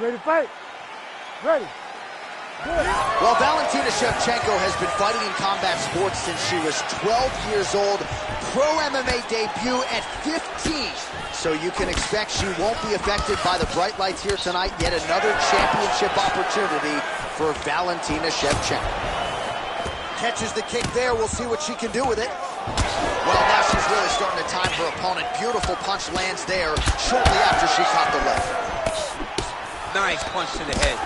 Ready to fight? Ready. Good. Well, Valentina Shevchenko has been fighting in combat sports since she was 12 years old. Pro MMA debut at 15. So you can expect she won't be affected by the bright lights here tonight. Yet another championship opportunity for Valentina Shevchenko. Catches the kick there. We'll see what she can do with it. Well, now she's really starting to time her opponent. Beautiful punch lands there shortly after she caught the left. Nice punch to the head.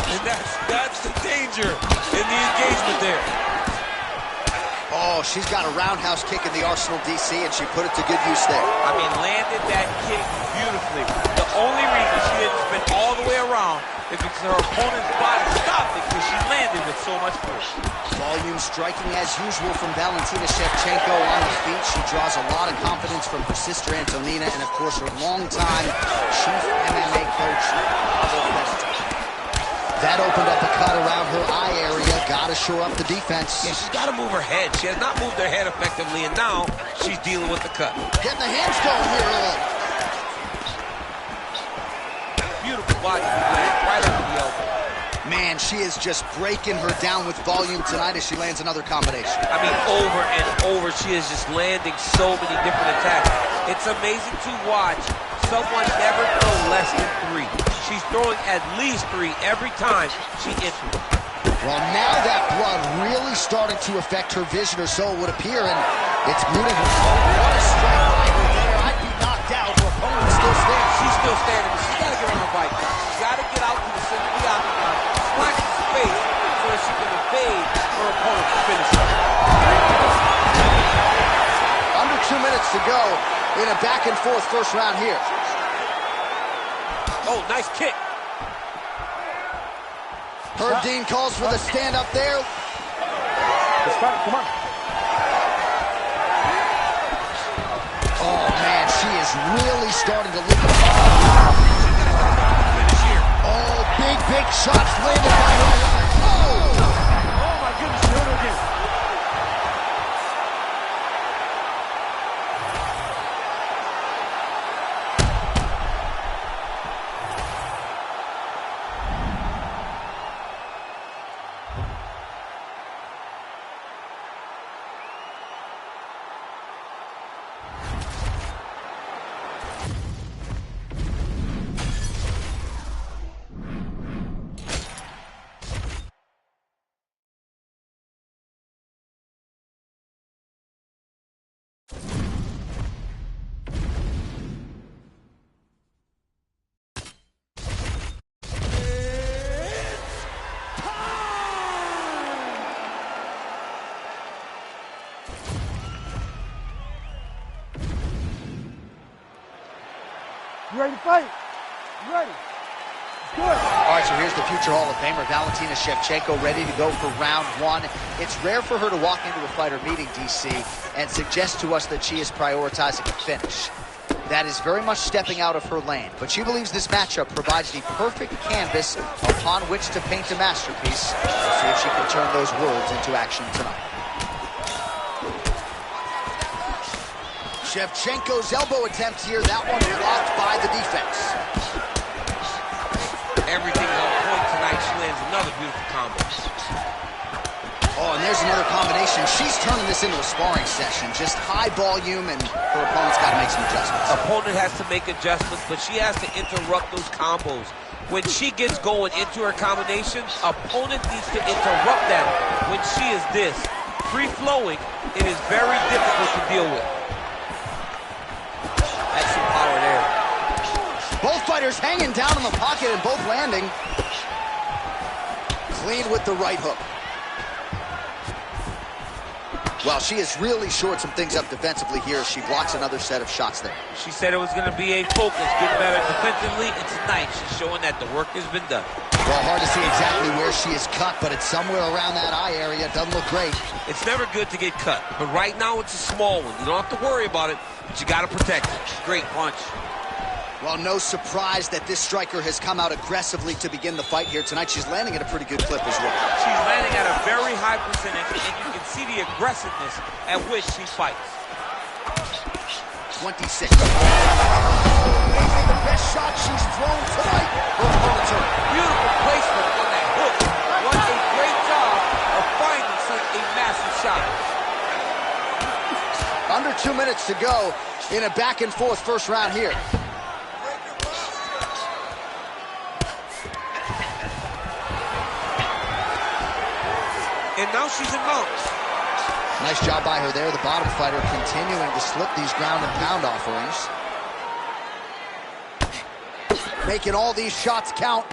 And that's the danger in the engagement there. Oh, she's got a roundhouse kick in the arsenal, DC, and she put it to good use there. I mean, landed that kick beautifully. The only reason she didn't spin all the way around is because her opponent's body stopped it because she landed with so much force. Volume striking as usual from Valentina Shevchenko on the feet. She draws a lot of confidence from her sister Antonina and, of course, her longtime chief MMA coach, Pavel Fedotov. That opened up a cut around her eye area. Got to shore up the defense. Yeah, she's got to move her head. She has not moved her head effectively, and now she's dealing with the cut. Getting the hands going here early. Beautiful body right under the elbow. Man, she is just breaking her down with volume tonight as she lands another combination. I mean, over and over, she is just landing so many different attacks. It's amazing to watch someone never throw less than 3. She's throwing at least 3 every time she enters. Well, now that blood really starting to affect her vision, or so it would appear, and it's muting her. What a strike by her there. I'd be knocked out. Her opponent's still standing. She's still standing, but she's got to get on her bike. She's got to get out to the center of the octagon, splash the space so that she can evade her opponent's finisher. Under 2 minutes to go in a back-and-forth first round here. Oh, nice kick. Herb Dean calls for the stand-up there. Come on. Oh, man, she is really starting to look. Oh, big shots landed by her. Oh, my goodness. She hurt her again. You ready to fight? You ready? Good. All right, so here's the future Hall of Famer, Valentina Shevchenko, ready to go for round 1. It's rare for her to walk into a fighter meeting, DC, and suggest to us that she is prioritizing a finish. That is very much stepping out of her lane, but she believes this matchup provides the perfect canvas upon which to paint a masterpiece. We'll see if she can turn those words into action tonight. Shevchenko's elbow attempt here, that one blocked by the defense. Everything's on point tonight. She lands another beautiful combo. Oh, and there's another combination. She's turning this into a sparring session. Just high volume, and her opponent's got to make some adjustments. Opponent has to make adjustments, but she has to interrupt those combos. When she gets going into her combinations, opponent needs to interrupt that. When she is this free-flowing, it is very difficult to deal with. That's some power there. Both fighters hanging down in the pocket and both landing. Clean with the right hook. Well, she has really shored some things up defensively here. She blocks another set of shots there. She said it was going to be a focus, get better defensively, and tonight she's showing that the work has been done. Well, hard to see exactly where she is cut, but it's somewhere around that eye area. Doesn't look great. It's never good to get cut, but right now it's a small one. You don't have to worry about it, but you got to protect it. Great punch. Well, no surprise that this striker has come out aggressively to begin the fight here tonight. She's landing at a pretty good clip as well. She's landing at a very high percentage, and you can see the aggressiveness at which she fights. 26. may be the best shot she's thrown tonight. Her opponent's hurt. Beautiful placement on that hook. What a great job of finding such a massive shot. Under 2 minutes to go in a back-and-forth first round here. And now she's in mount. Nice job by her there. The bottom fighter continuing to slip these ground and pound offerings. Making all these shots count.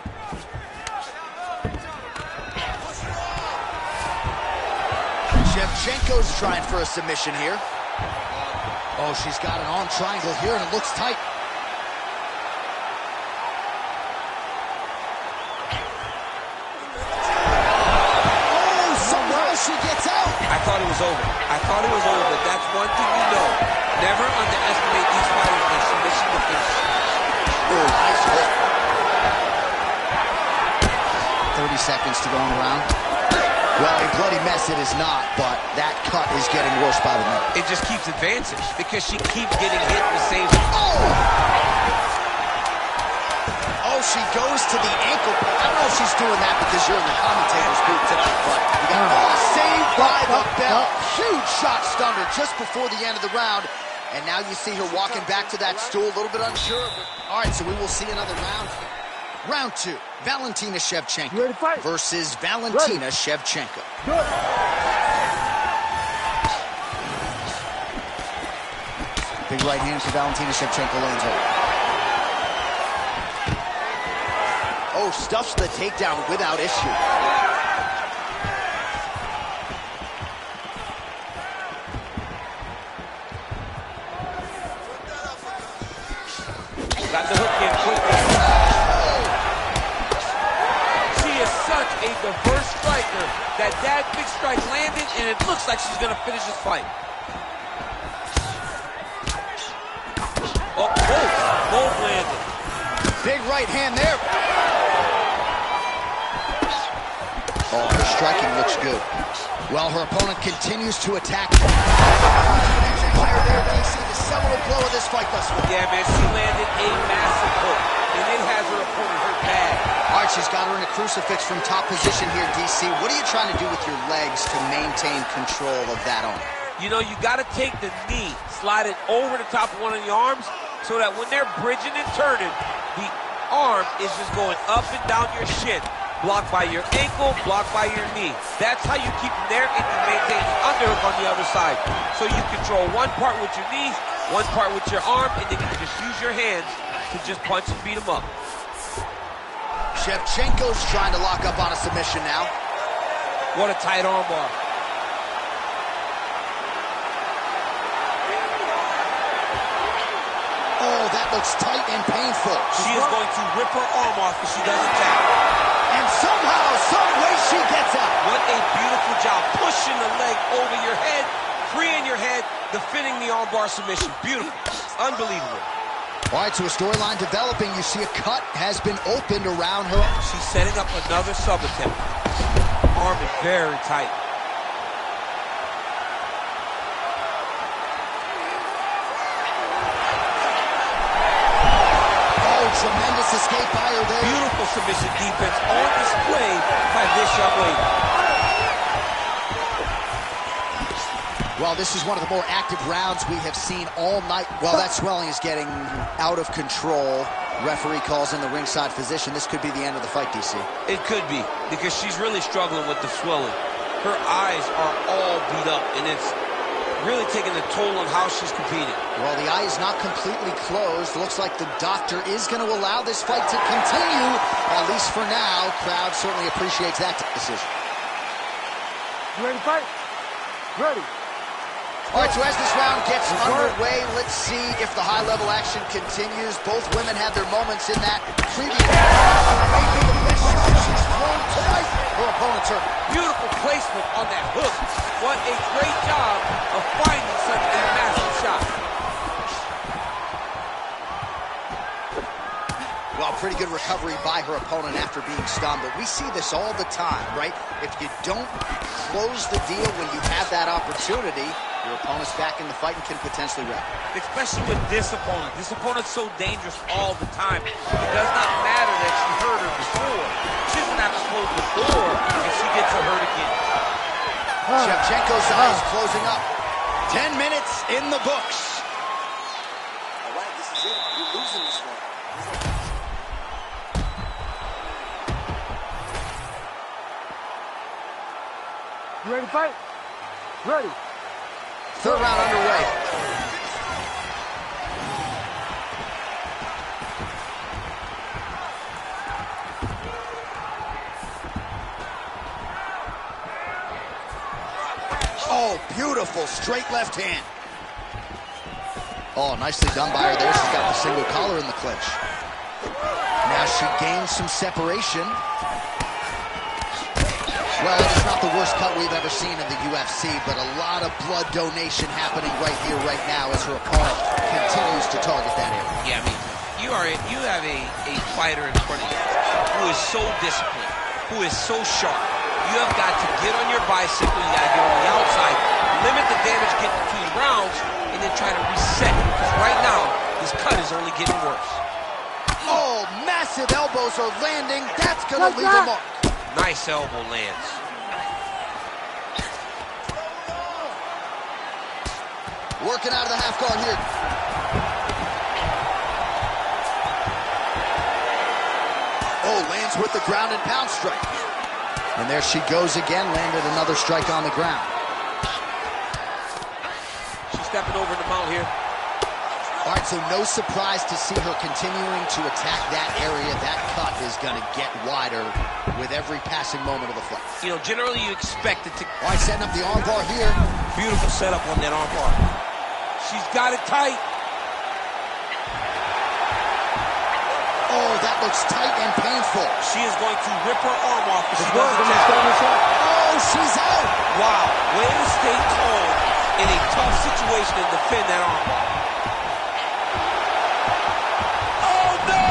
Shevchenko's trying for a submission here. Oh, she's got an arm triangle here, and it looks tight. Oh, somehow she gets out. I thought it was over. I thought it was over, but that's one thing you know. Never underestimate these fighters in submission defense. Oh, nice hook. 30 seconds to go in the round. Well, a bloody mess it is not, but that cut is getting worse by the minute. It just keeps advancing because she keeps getting hit in the same. Oh! Oh, she goes to the ankle. I don't know if she's doing that because you're in the commentator's booth tonight, but you got saved by the bell. Huge shot stunned her just before the end of the round. And now you see her walking back to that stool, a little bit unsure. All right, so we will see another round. Round 2, Valentina Shevchenko You ready to fight? versus Valentina Shevchenko. Good. Big right hand for Valentina Shevchenko, lands over. Oh, stuffs the takedown without issue. Got the hook in quickly. She is such a diverse striker that big strike landed, and it looks like she's going to finish this fight. Oh, both landed. Big right hand there. Oh, her striking looks good. Well, her opponent continues to attack. Fire there, DC, the seminal blow of this fight thus far. Yeah, man, she landed a massive hook, and it has her opponent hurt bad. All right, she's got her in a crucifix from top position here, DC. What are you trying to do with your legs to maintain control of that arm? You know, you got to take the knee, slide it over the top of one of the arms, so that when they're bridging and turning, the arm is just going up and down your shin. Blocked by your ankle, blocked by your knee. That's how you keep them there, and you maintain the underhook on the other side. So you control one part with your knees, one part with your arm, and then you can just use your hands to just punch and beat them up. Shevchenko's trying to lock up on a submission now. What a tight arm bar. Oh, that looks tight and painful. She is going to rip her arm off if she doesn't tap. And somehow, some way, she gets out. What a beautiful job, pushing the leg over your head, freeing your head, defending the armbar submission. Beautiful, unbelievable. All right, so a storyline developing. You see a cut has been opened around her. She's setting up another sub attempt. Arm is very tight. Tremendous escape by her there. Beautiful submission defense on display by this young lady. Well, this is one of the more active rounds we have seen all night. Well, that swelling is getting out of control. Referee calls in the ringside physician. This could be the end of the fight, DC. It could be, because she's really struggling with the swelling. Her eyes are all beat up, and it's really taking a toll on how she's competing. Well, the eye is not completely closed. Looks like the doctor is going to allow this fight to continue, at least for now. Crowd certainly appreciates that decision. You ready to fight? Ready. All right, so as this round gets underway, let's see if the high-level action continues. Both women had their moments in that previous. Maybe the best shot she's thrown tonight. Her opponent's hurt. Beautiful placement on that hook. What a great job of finding such a massive shot. Well, pretty good recovery by her opponent after being stunned, but we see this all the time, right? If you don't close the deal when you have that opportunity, Your opponent's back in the fight and can potentially wrap. Especially with this opponent. This opponent's so dangerous all the time. It does not matter that she hurt her before. She doesn't have to close the door if she gets hurt again. Shevchenko's eyes closing up. 10 minutes in the books. All right, this is it. You're losing this one. You ready to fight? Ready. Third round underway. Oh, beautiful straight left hand. Oh, nicely done by her there. She's got the single collar in the clinch. Now she gains some separation. Well, it's not the worst cut we've ever seen in the UFC, but a lot of blood donation happening right here, right now, as her opponent continues to target that area. Yeah, I mean, you have a fighter in front of you who is so disciplined, who is so sharp. You have got to get on your bicycle, you got to get on the outside, limit the damage getting between rounds, and then try to reset. Because right now, this cut is only getting worse. Oh, massive elbows are landing. That's going to leave a mark. Nice elbow lands. Working out of the half guard here. Oh, lands with the ground and pound strike. And there she goes again, landed another strike on the ground. She's stepping over the mount here. All right, so no surprise to see her continuing to attack that area. That cut is going to get wider with every passing moment of the fight. You know, generally you expect it to... All right, setting up the arm bar here. Beautiful setup on that arm bar. She's got it tight. Oh, that looks tight and painful. She is going to rip her arm off if she doesn't Oh, she's out. Wow, way to stay calm in a tough situation and defend that arm bar. Oh, no!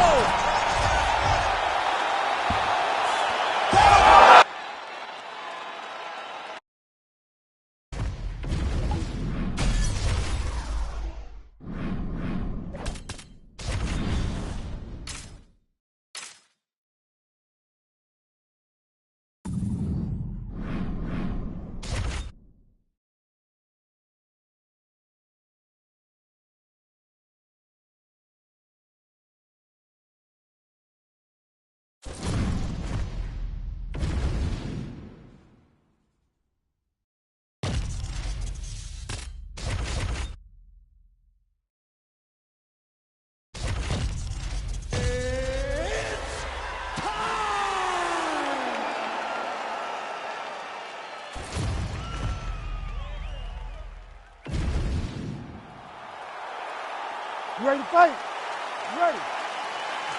You ready to fight? You ready?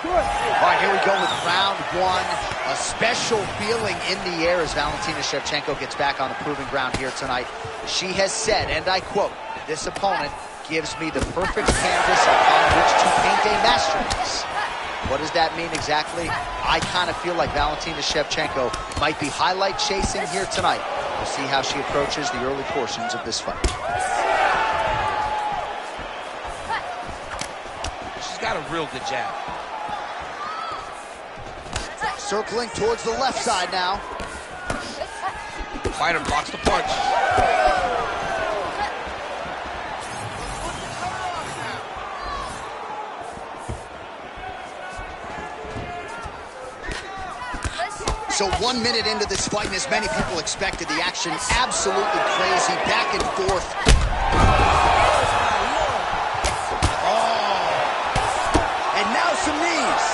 Good. All right, here we go with round one. A special feeling in the air as Valentina Shevchenko gets back on the proving ground here tonight. She has said, and I quote, "This opponent gives me the perfect canvas upon which to paint a masterpiece." What does that mean exactly? I kind of feel like Valentina Shevchenko might be highlight chasing here tonight. We'll see how she approaches the early portions of this fight. She's got a real good jab. Circling towards the left side now. Fighter blocks the punch. So 1 minute into this fight, and as many people expected, the action absolutely crazy, back and forth. Oh. And now some knees.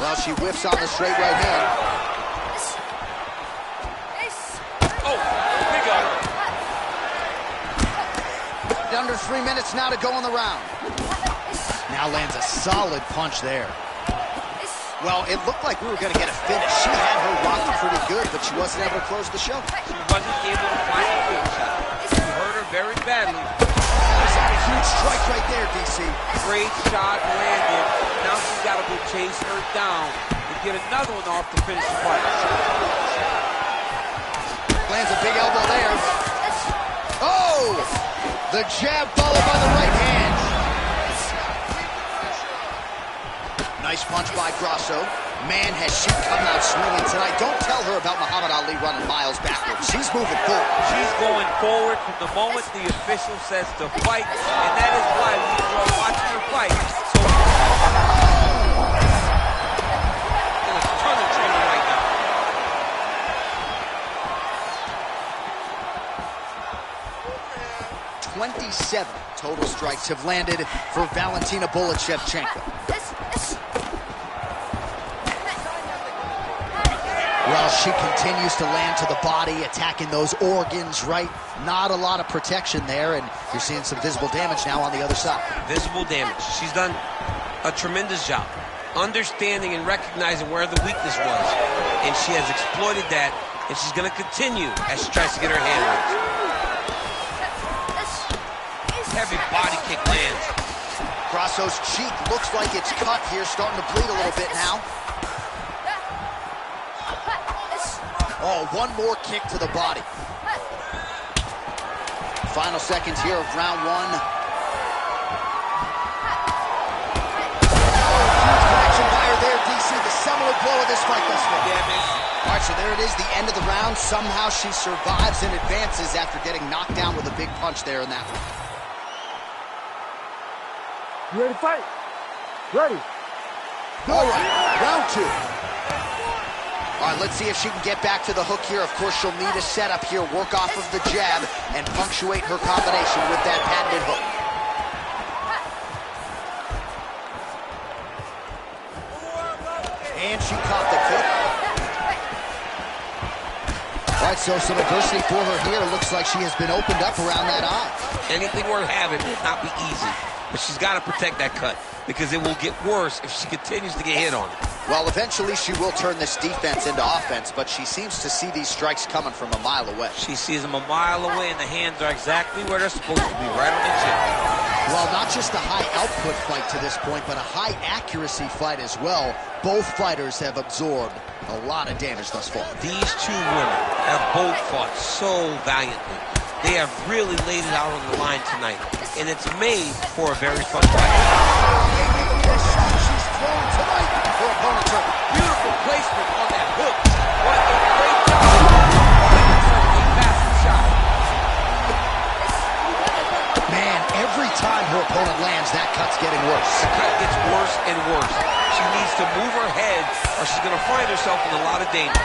Well, she whiffs on the straight right hand. Oh, big elbow. Under 3 minutes now to go in the round. Now lands a solid punch there. Well, it looked like we were going to get a finish. She had her rocked pretty good, but she wasn't able to close the show. She wasn't able to find a finish. She hurt her very badly. There's a huge strike right there, DC. Great shot landed. Now she's got to go chase her down with get another one off to finish the fight. Lands a big elbow there. Oh! The jab followed by the right hand. Nice punch by Grasso. Man, has she come out swinging tonight. Don't tell her about Muhammad Ali running miles backwards. She's moving forward. She's going forward from the moment the official says to fight, and that is why we are watching her fight. So, in a ton of trouble right now. 27 total strikes have landed for Valentina Shevchenko. Well, she continues to land to the body, attacking those organs, right? Not a lot of protection there, and you're seeing some visible damage now on the other side. Visible damage. She's done a tremendous job understanding and recognizing where the weakness was, and she has exploited that, and she's going to continue as she tries to get her hand raised. Heavy body kick lands. Grasso's cheek looks like it's cut here, starting to bleed a little bit now. Oh, one more kick to the body. Final seconds here of round one. Huge connection by her there, DC. The seminal blow of this fight thus far. Yeah, man. All right, so there it is, the end of the round. Somehow she survives and advances after getting knocked down with a big punch there in that one. You ready to fight? Ready. All right, round two. All right, let's see if she can get back to the hook here. Of course, she'll need a setup here, work off of the jab, and punctuate her combination with that patented hook. And she caught the kick. All right, so some adversity for her here. Looks like she has been opened up around that eye. Anything worth having will not be easy, but she's got to protect that cut because it will get worse if she continues to get hit on it. Well, eventually she will turn this defense into offense, but she seems to see these strikes coming from a mile away. She sees them a mile away, and the hands are exactly where they're supposed to be, right on the chin. Well, not just a high output fight to this point, but a high accuracy fight as well. Both fighters have absorbed a lot of damage thus far. These two women have both fought so valiantly. They have really laid it out on the line tonight, and it's made for a very fun fight. She's thrown tonight for opponent's hurt. Beautiful placement on that hook. What a great job. A massive shot. Man, every time her opponent lands, that cut's getting worse. The cut gets worse and worse. She needs to move her head, or she's going to find herself in a lot of danger.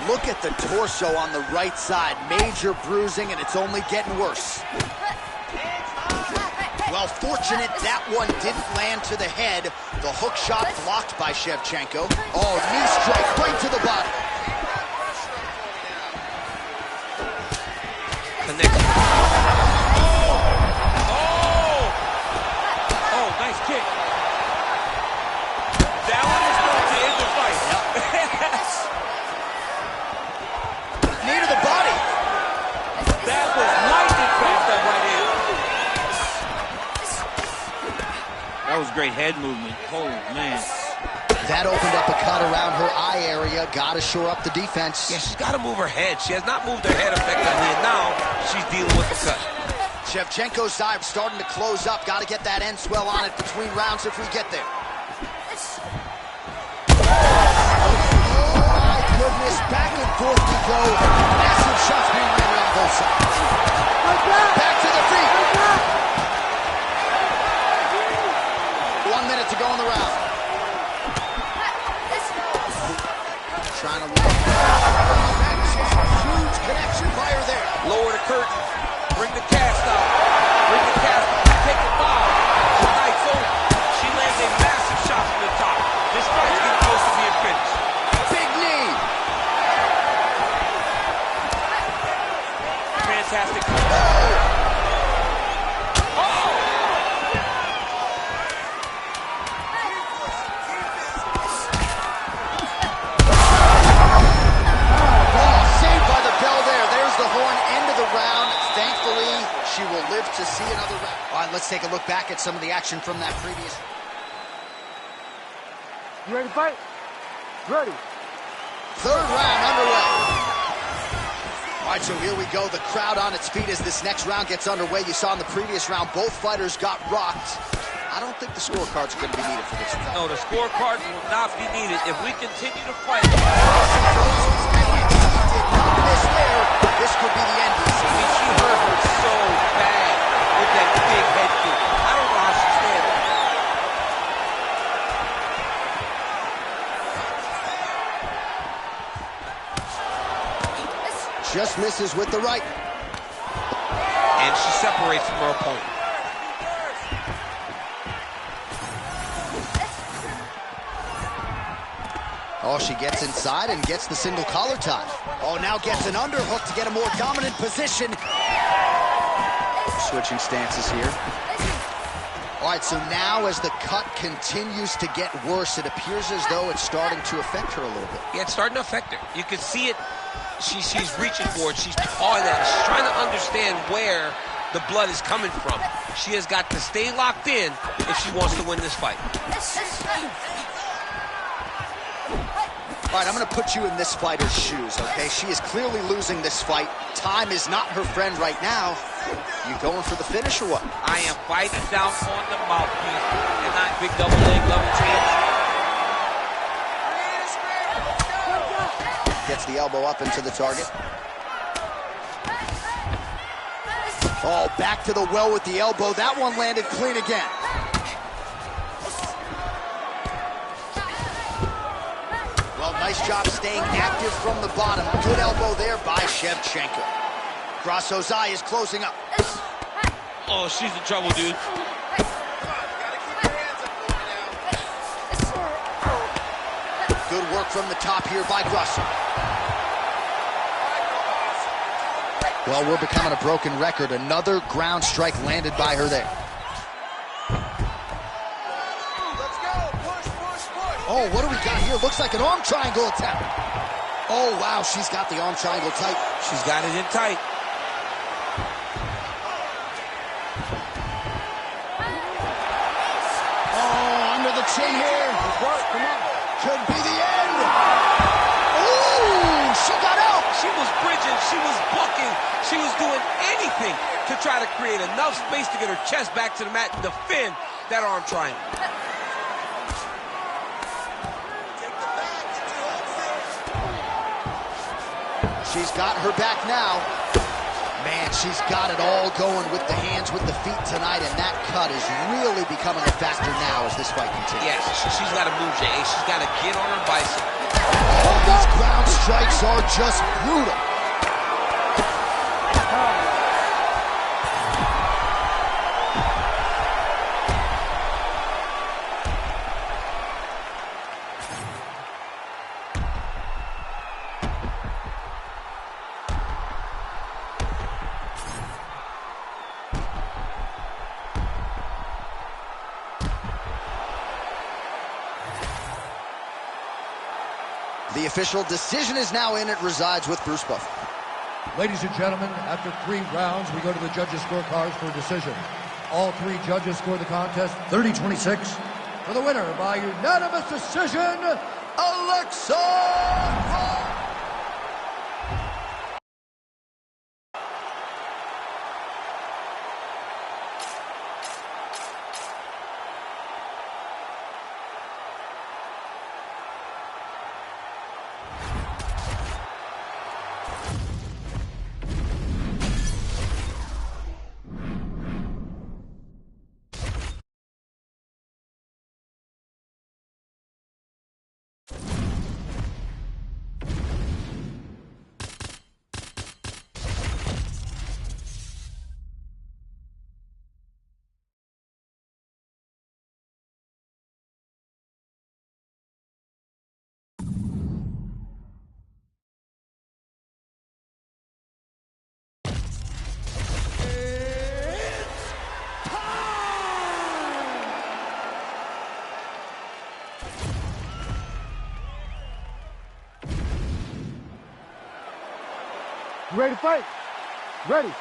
Look at the torso on the right side. Major bruising, and it's only getting worse. Well, fortunate that one didn't land to the head. The hook shot blocked by Shevchenko. Oh, knee strike right to the body. Connection. Oh, nice kick. That one is going to end the fight. Knee to the body. That was lightning fast, that right hand. That was great head movement. Oh, man. That opened up a cut around her eye area. Got to shore up the defense. Yeah, she's got to move her head. She has not moved her head effectively, and now she's dealing with the cut. Shevchenko's side starting to close up. Got to get that end swell on it between rounds if we get there. Oh, my goodness. Back and forth we go. Massive shots being landed on both sides. Back to the feet. 1 minute to go in the round. Trying to look. Huge connection by her there. Lower the curtain. Bring the cast out. Bring the cast out. Take the bow. Tonight's over. She lands a massive shot from the top. This fight's getting close to being finished. Big knee. Fantastic. She will live to see another round. All right, let's take a look back at some of the action from that previous. You ready to fight? Ready. Third round underway. All right, so here we go. The crowd on its feet as this next round gets underway. You saw in the previous round, both fighters got rocked. I don't think the scorecards are going to be needed for this one. No, the scorecard will not be needed if we continue to fight. He did not miss there. This could be the end. I mean, she hurt her so bad with that big head kick. I don't know how she stands. Just misses with the right. And she separates from her opponent. Oh, she gets inside and gets the single collar tie. Oh, now gets an underhook to get a more dominant position. Switching stances here. All right, so now as the cut continues to get worse, it appears as though it's starting to affect her a little bit. Yeah, it's starting to affect her. You can see it. She's reaching for it. She's pawing at it. She's trying to understand where the blood is coming from. She has got to stay locked in if she wants to win this fight. All right, I'm going to put you in this fighter's shoes, okay? She is clearly losing this fight. Time is not her friend right now. You going for the finish or what? I am biting down on the mouthpiece and not big double leg, double change. Gets the elbow up into the target. Oh, back to the well with the elbow. That one landed clean again. Well, nice job staying active from the bottom. Good elbow there by Shevchenko. Grasso's eye is closing up. Oh, she's in trouble, dude. Good work from the top here by Grasso. Well, we're becoming a broken record. Another ground strike landed by her there. Let's go. Push, push, push. Oh, what do we got here? Looks like an arm triangle attempt. Oh, wow, she's got the arm triangle tight. She's got it in tight. Oh, under the chin here. Good work. Come on. Could be the end. Ooh, she got out. She was bridging, she was bucking, she was doing anything to try to create enough space to get her chest back to the mat and defend that arm triangle. She's got her back now. Man, she's got it all going with the hands, with the feet tonight, and that cut is really becoming a factor now as this fight continues. Yes, she's got to move, Jay. She's got to get on her bicycle. Oh, these ground strikes are just brutal. The official decision is now in. It resides with Bruce Buffer. Ladies and gentlemen, after 3 rounds, we go to the judges' scorecards for a decision. All 3 judges scored the contest 30-26. For the winner by unanimous decision, Alexa! You ready to fight? Ready.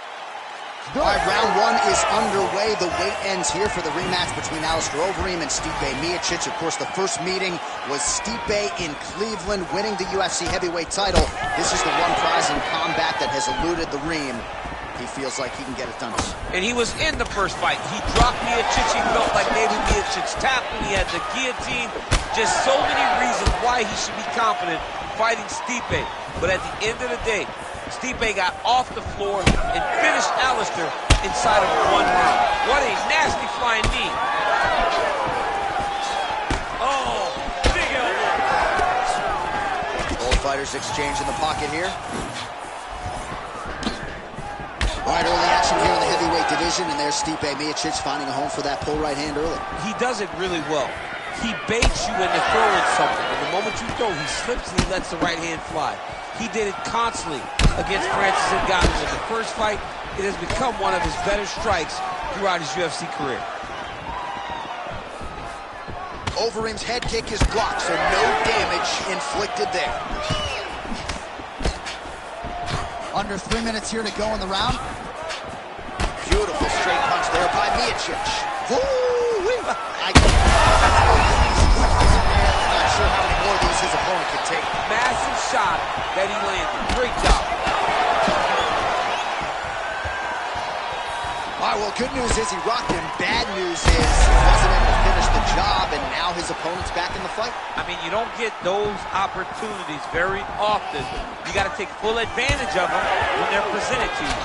All right, round one is underway. The wait ends here for the rematch between Alistair Overeem and Stipe Miocic. Of course, the first meeting was Stipe in Cleveland, winning the UFC heavyweight title. This is the one prize in combat that has eluded the Reem. He feels like he can get it done. And he was in the first fight. He dropped Miocic. He felt like maybe Miocic tapped him. He had the guillotine. Just so many reasons why he should be confident fighting Stipe. But at the end of the day, Stipe got off the floor and finished Alistair inside of one round. What a nasty flying knee. Oh, big elbow. Both fighters exchange in the pocket here. All right, early action here in the heavyweight division, and there's Stipe Miocic finding a home for that pull right hand early. He does it really well. He baits you into throwing something, but the moment you throw, he slips and he lets the right hand fly. He did it constantly against Francis Ngannou in the first fight. It has become one of his better strikes throughout his UFC career. Overeem's head kick is blocked, so no damage inflicted there. Under 3 minutes here to go in the round. Beautiful straight punch there by Miocic. Woo-wee! I'm not sure how many more of these his opponent can take. Massive shot that he landed. Great job. All right, well, good news is he rocked him. Bad news is he wasn't able to finish the job, and now his opponent's back in the fight. I mean, you don't get those opportunities very often. You got to take full advantage of them when they're presented to you.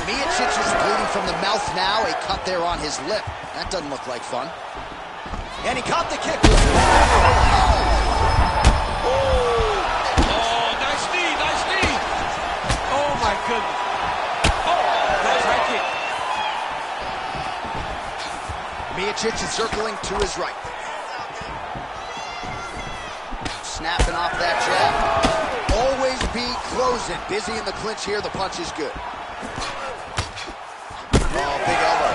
Miocic is bleeding from the mouth now, a cut there on his lip. That doesn't look like fun. And he caught the kick. Oh, nice knee, nice knee. Oh, my goodness. Oh, nice high kick. Miocic is circling to his right. Snapping off that jab. Always be closing. Busy in the clinch here. The punch is good. Oh, big elbow.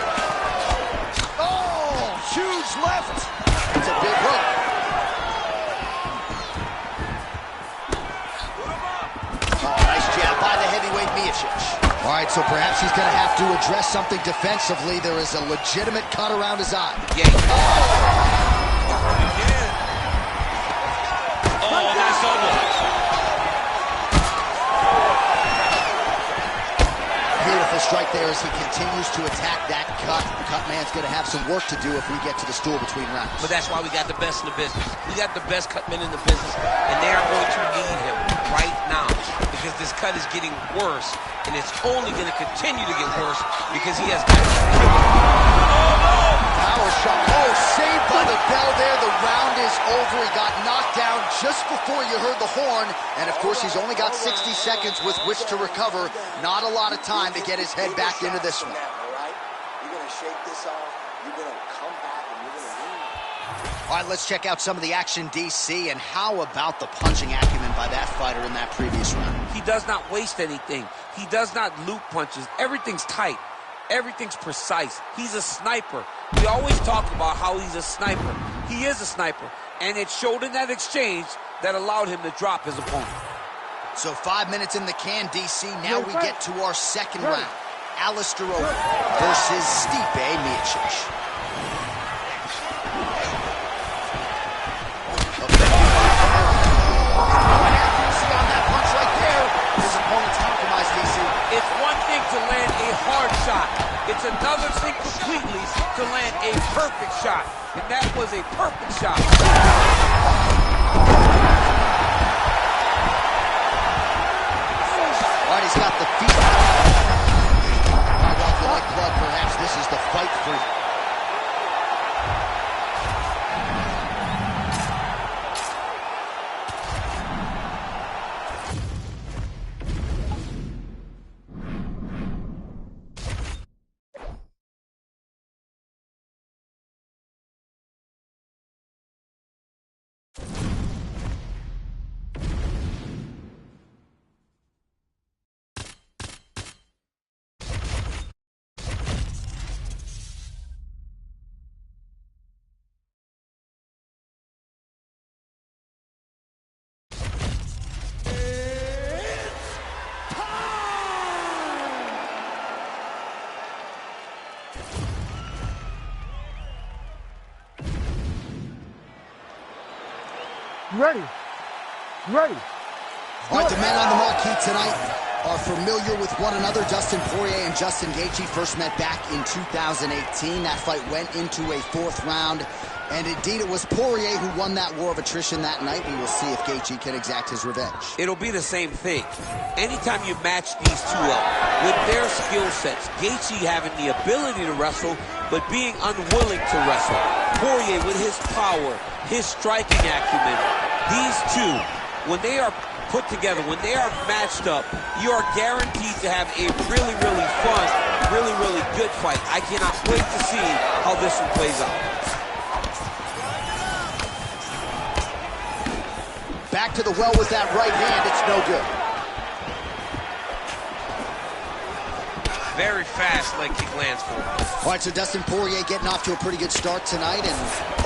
Oh, huge left. It's a big hook. Oh, nice jab by the heavyweight Miocic. All right, so perhaps he's going to have to address something defensively. There is a legitimate cut around his eye. Yeah. Oh, nice elbow. Beautiful strike there as he continues to attack that cut. The cut man's going to have some work to do if we get to the stool between rounds. But that's why we got the best in the business. We got the best cut men in the business, and they are going to need him right now because this cut is getting worse, and it's only going to continue to get worse because he has got... Power shot. Oh, saved by the bell there. The round is over. He got knocked down just before you heard the horn. And, of course, he's only got 60 seconds with which to recover. Not a lot of time to get his head back into this one. You're going to shake this off. You're going to come back and you're going to win. All right, let's check out some of the action, DC. And how about the punching acumen by that fighter in that previous round? He does not waste anything. He does not loop punches. Everything's tight. Everything's precise. He's a sniper. We always talk about how he's a sniper. He is a sniper. And it showed in that exchange that allowed him to drop his opponent. So 5 minutes in the can, DC. Now we get to our second round. Alistair Overeem versus Stipe Miocic. It's one thing to land a hard shot. It's another thing completely to land a perfect shot. And that was a perfect shot. All right, he's got the feet. Well, if you like blood, perhaps this is the fight for you. Ready. Ready. All right, the men on the marquee tonight are familiar with one another. Dustin Poirier and Justin Gaethje first met back in 2018. That fight went into a 4th round. And indeed, it was Poirier who won that war of attrition that night. We will see if Gaethje can exact his revenge. It'll be the same thing. Anytime you match these two up with their skill sets, Gaethje having the ability to wrestle, but being unwilling to wrestle. Poirier with his power, his striking acumen. These two, when they are put together, when they are matched up, you are guaranteed to have a really, really fun, really, really good fight. I cannot wait to see how this one plays out. Back to the well with that right hand. It's no good. Very fast leg kick lands for him. All right, so Dustin Poirier getting off to a pretty good start tonight, and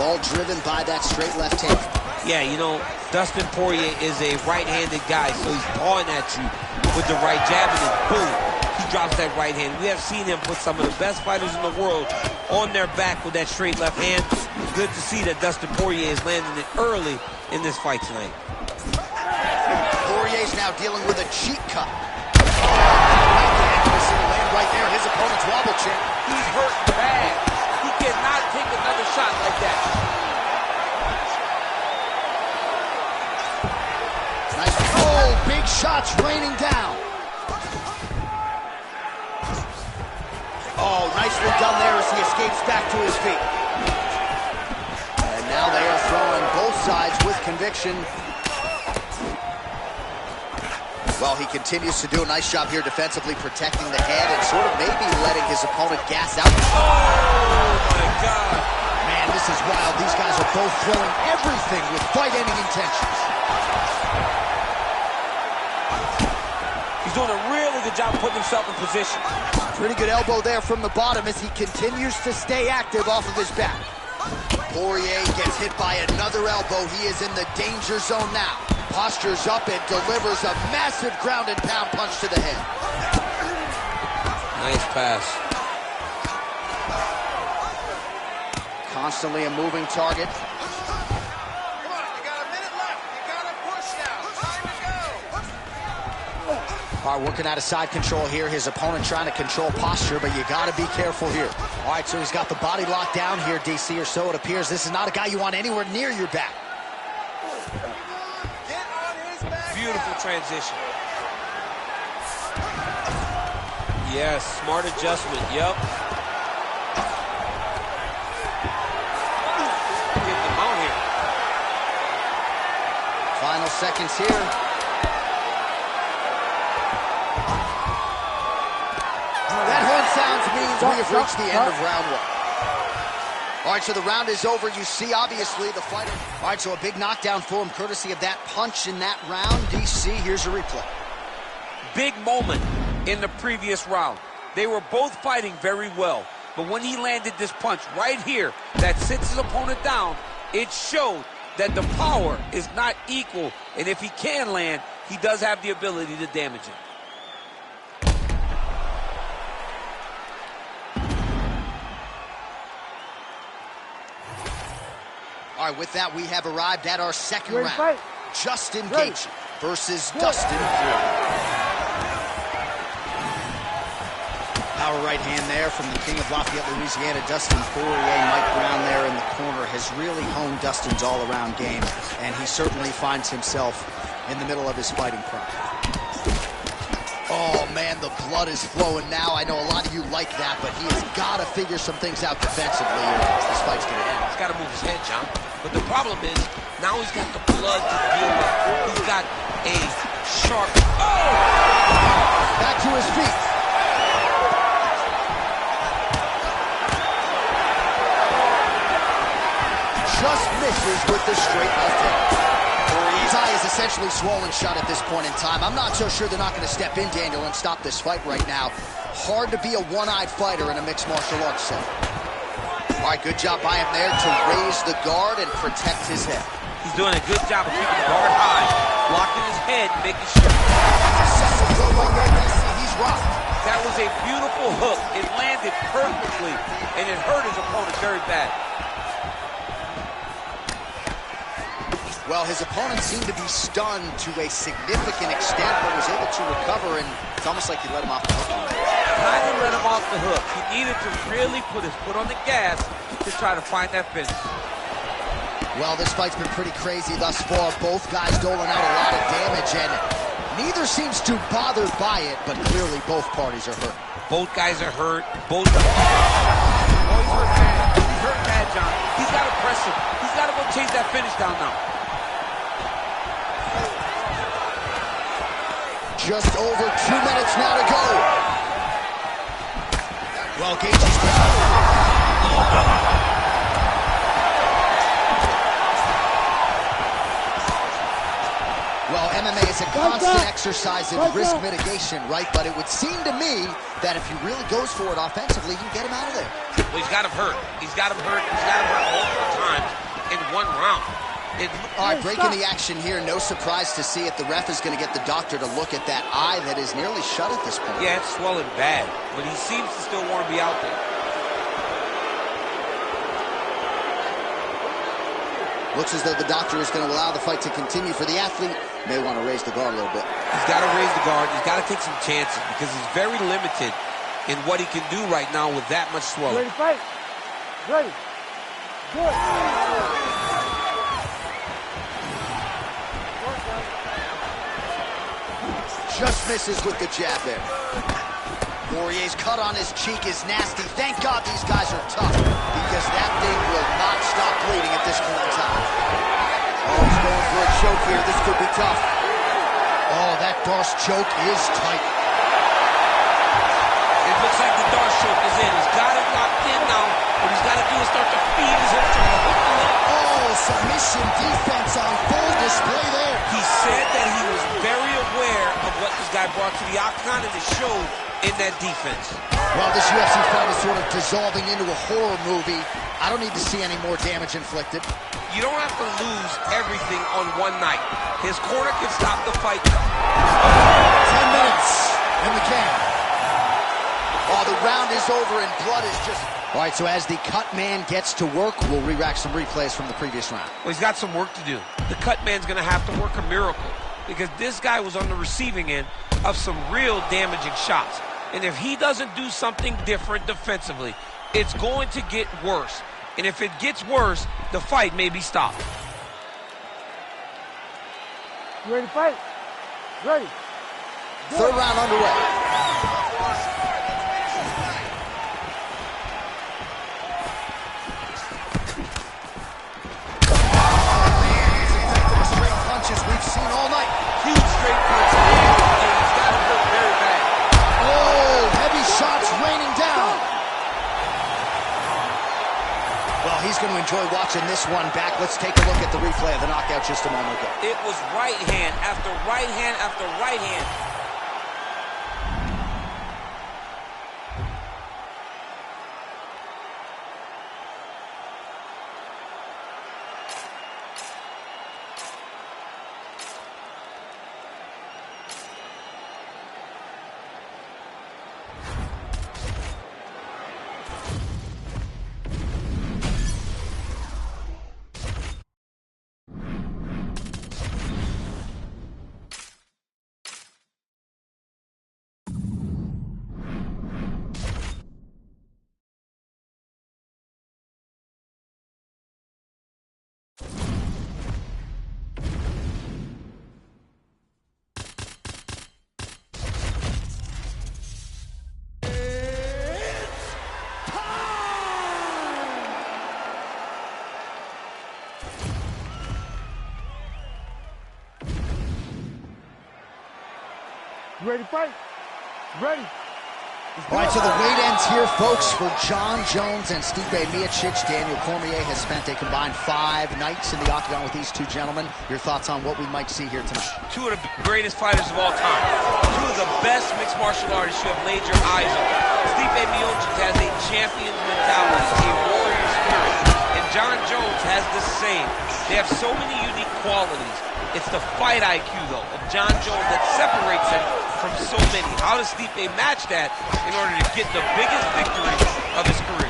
all driven by that straight left hand. Yeah, you know, Dustin Poirier is a right-handed guy, so he's pawing at you with the right jab, and then boom, he drops that right hand. We have seen him put some of the best fighters in the world on their back with that straight left hand. Good to see that Dustin Poirier is landing it early in this fight tonight. Poirier's now dealing with a cheek cut. Land right there, his opponent's wobble chin. He's hurt bad. He cannot take another shot like that. Nice. Oh, big shots raining down. Oh, nicely done there as he escapes back to his feet. And now they are throwing both sides with conviction. Well, he continues to do a nice job here defensively, protecting the head and sort of maybe letting his opponent gas out. Oh, my God. Man, this is wild. These guys are both throwing everything with fight-ending intentions. He's doing a really good job putting himself in position. Pretty good elbow there from the bottom as he continues to stay active off of his back. Poirier gets hit by another elbow. He is in the danger zone now. Postures up and delivers a massive ground and pound punch to the head. Nice pass. Constantly a moving target. Come on, you got a minute left. You gotta push now. Time to go. All right, working out of side control here. His opponent trying to control posture, but you got to be careful here. All right, so he's got the body locked down here, DC, or so it appears. This is not a guy you want anywhere near your back. Get on his back. Beautiful transition. Yes, smart adjustment. Yep. Getting him out here. Final seconds here. That horn sounds means we have reached the end of round 1. All right, so the round is over. You see, obviously, the fighter. All right, so a big knockdown for him, courtesy of that punch in that round. DC, here's a replay. Big moment in the previous round. They were both fighting very well, but when he landed this punch right here that sits his opponent down, it showed that the power is not equal, and if he can land, he does have the ability to damage it. All right, with that, we have arrived at our second Ready, round. fight. Justin Ready. Gaethje versus Good. Dustin Poirier. Power right hand there from the king of Lafayette, Louisiana, Dustin Poirier. Mike Brown there in the corner has really honed Dustin's all-around game, and he certainly finds himself in the middle of his fighting prime. Oh, man, the blood is flowing now. I know a lot of you like that, but he has got to figure some things out defensively or this fight's going to end. He's got to move his head, John. But the problem is, now he's got the blood to deal with. He's got a sharp... Oh! Back to his feet. Just misses with the straight left hand. His eye is essentially swollen shut at this point in time. I'm not so sure they're not going to step in, Daniel, and stop this fight right now. Hard to be a one-eyed fighter in a mixed martial arts setting. All right, good job by him there to raise the guard and protect his head. He's doing a good job of keeping the guard high, blocking his head, making sure. He's rocked. That was a beautiful hook. It landed perfectly, and it hurt his opponent very bad. Well, his opponent seemed to be stunned to a significant extent, but was able to recover, and it's almost like he let him off the hook. Kind of let him off the hook. He needed to really put his foot on the gas to try to find that finish. Well, this fight's been pretty crazy thus far. Both guys doling out a lot of damage, and neither seems too bothered by it, but clearly both parties are hurt. Both guys are hurt. Both are... Oh, he's hurt bad. He's hurt bad, John. He's got to press him. He's got to go chase that finish down now. Just over 2 minutes now to go. Well, Gaethje's... Well, MMA is a constant exercise in risk mitigation, right? But it would seem to me that if he really goes for it offensively, you can get him out of there. Well, he's got him hurt. He's got him hurt. He's got him hurt multiple times in one round. All right, breaking the action here. No surprise to see it. The ref is going to get the doctor to look at that eye that is nearly shut at this point. Yeah, it's swelling bad, but he seems to still want to be out there. Looks as though the doctor is going to allow the fight to continue. For the athlete, may want to raise the guard a little bit. He's got to raise the guard. He's got to take some chances because he's very limited in what he can do right now with that much swelling. Ready, fight. Ready. Good. Just misses with the jab there. Poirier's cut on his cheek is nasty. Thank God these guys are tough, because that thing will not stop bleeding at this point in time. Oh, he's going for a choke here. This could be tough. Oh, that Darce choke is tight. It looks like the Darce choke is in. He's got it locked in now. What he's got to do is start to feed his hips to the hook a little. Oh, submission defense on full display there. He said that he was very aware of what this guy brought to the octagon, and it showed in that defense. Well, this UFC fight is sort of dissolving into a horror movie. I don't need to see any more damage inflicted. You don't have to lose everything on one night. His corner can stop the fight. 10 minutes in the can. Oh, the round is over and blood is just... All right, so as the cut man gets to work, we'll re-rack some replays from the previous round. Well, he's got some work to do. The cut man's going to have to work a miracle because this guy was on the receiving end of some real damaging shots. And if he doesn't do something different defensively, it's going to get worse. And if it gets worse, the fight may be stopped. You ready to fight? Ready. Good. Third round underway. We've seen all night. Huge straight punches. And he's got him hurt very bad. Oh, heavy shots raining down. Well, he's going to enjoy watching this one back. Let's take a look at the replay of the knockout just a moment ago. It was right hand after right hand after right hand. You ready to fight? Ready. All right, so the weight ends here, folks, for Jon Jones and Stipe Miocic. Daniel Cormier has spent a combined 5 nights in the octagon with these two gentlemen. Your thoughts on what we might see here tonight? Two of the greatest fighters of all time. Two of the best mixed martial artists you have laid your eyes on. Stipe Miocic has a champion's mentality, a warrior spirit, and Jon Jones has the same. They have so many unique qualities. It's the fight IQ, though, of Jon Jones that separates him from so many. How does Stipe match that in order to get the biggest victory of his career?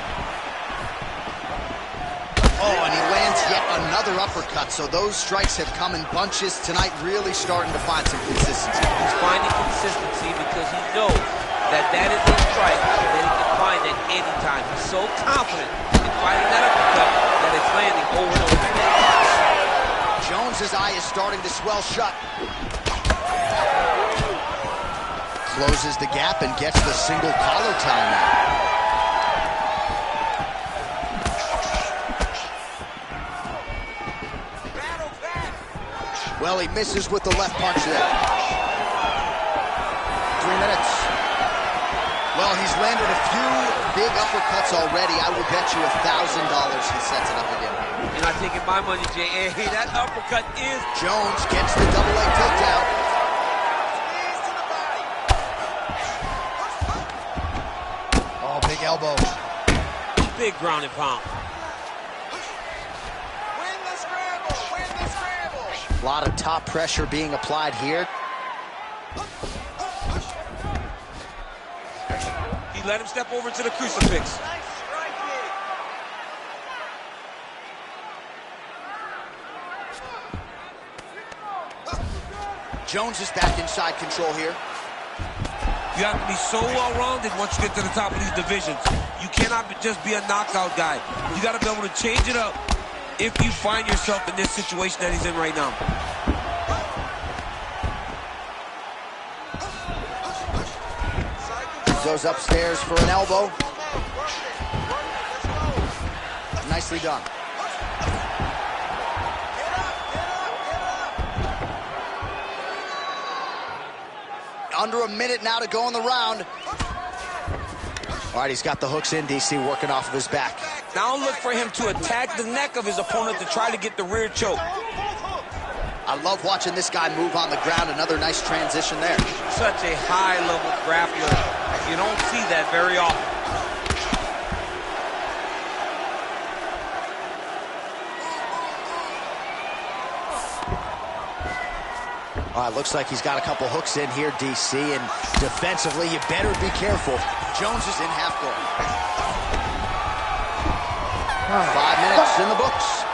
Oh, and he lands yet another uppercut. So those strikes have come in bunches tonight, really starting to find some consistency. He's finding consistency because he knows that that is a strike that he can find at any time. He's so confident in finding that uppercut that it's landing over and over again. Jones's eye is starting to swell shut. Closes the gap and gets the single collar tie now. Well, he misses with the left punch there. 3 minutes. Well, he's landed a few big uppercuts already. I will bet you $1,000 he sets it up again. And I think in my money, Jay, hey, that uppercut is... Jones gets the double leg takedown. Oh, big elbow. Big ground and pound. A lot of top pressure being applied here. He let him step over to the crucifix. Jones is back inside control here. You have to be so well-rounded once you get to the top of these divisions. You cannot just be a knockout guy. You got to be able to change it up if you find yourself in this situation that he's in right now. Goes upstairs for an elbow. Nicely done. Under a minute now to go in the round. All right, he's got the hooks in, DC, working off of his back. Now look for him to attack the neck of his opponent to try to get the rear choke. I love watching this guy move on the ground. Another nice transition there. Such a high-level grappler. You don't see that very often. All right, looks like he's got a couple hooks in here, DC, and defensively, you better be careful. Jones is in half guard. 5 minutes in the books.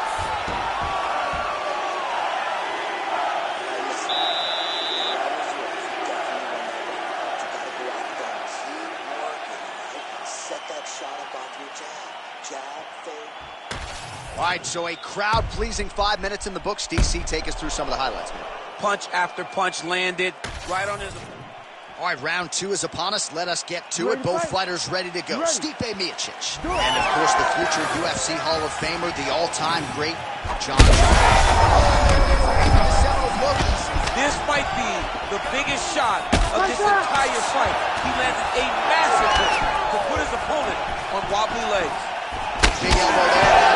All right, so a crowd-pleasing 5 minutes in the books. DC, take us through some of the highlights, man. Punch after punch landed right on his... All right, round two is upon us. Let us get to it. Both fighters ready to go. Stipe Miocic. And, of course, the future UFC Hall of Famer, the all-time great Jon Jones. This might be the biggest shot of this entire fight. He landed a massive hook to put his opponent on wobbly legs. Big elbow there.